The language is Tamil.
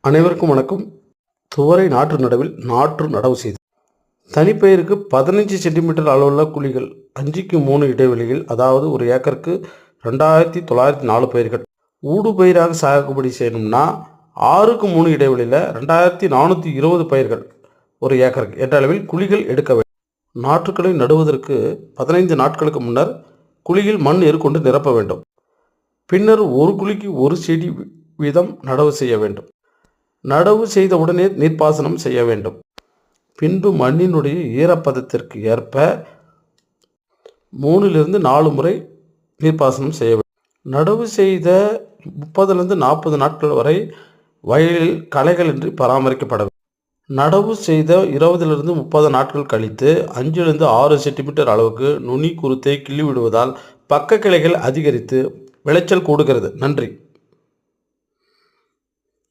அனைவருக்கும் வணக்கம். துவரை நாற்று நடவில் நாற்று நடவு செய்து தனிப்பயிருக்கு 15 சென்டிமீட்டர் அளவுள்ள குழிகள் 5க்கு 3 இடைவெளியில், அதாவது ஒரு ஏக்கருக்கு 2904 பயிர்கள். ஊடு பயிராக சாகுபடி செய்யணும்னா 6க்கு 3 இடைவெளியில் 2420 பயிர்கள் ஒரு ஏக்கருக்கு என்ற அளவில் குழிகள் எடுக்க வேண்டும். நாற்றுக்களை நடுவதற்கு 15 நாட்களுக்கு முன்னர் குழியில் மண் எருக்கொண்டு நிரப்ப வேண்டும். பின்னர் ஒரு குழிக்கு ஒரு செடி வீதம் நடவு செய்ய வேண்டும். நடவு செய்த உடனே நீர்ப்பாசனம் செய்ய வேண்டும். பின்பு மண்ணினுடைய ஈரப்பதத்திற்கு ஏற்ப 3லிருந்து 4 முறை நீர்ப்பாசனம் செய்ய வேண்டும். நடவு செய்த 30லிருந்து 40 நாட்கள் வரை வயலில் களைகளின்றி பராமரிக்கப்பட வேண்டும். நடவு செய்த 20லிருந்து 30 நாட்கள் கழித்து 5லிருந்து 6 சென்டிமீட்டர் அளவுக்கு நுனி குருத்தை கிள்ளி விடுவதால் பக்க கிளைகள் அதிகரித்து விளைச்சல் கூடுகிறது. நன்றி.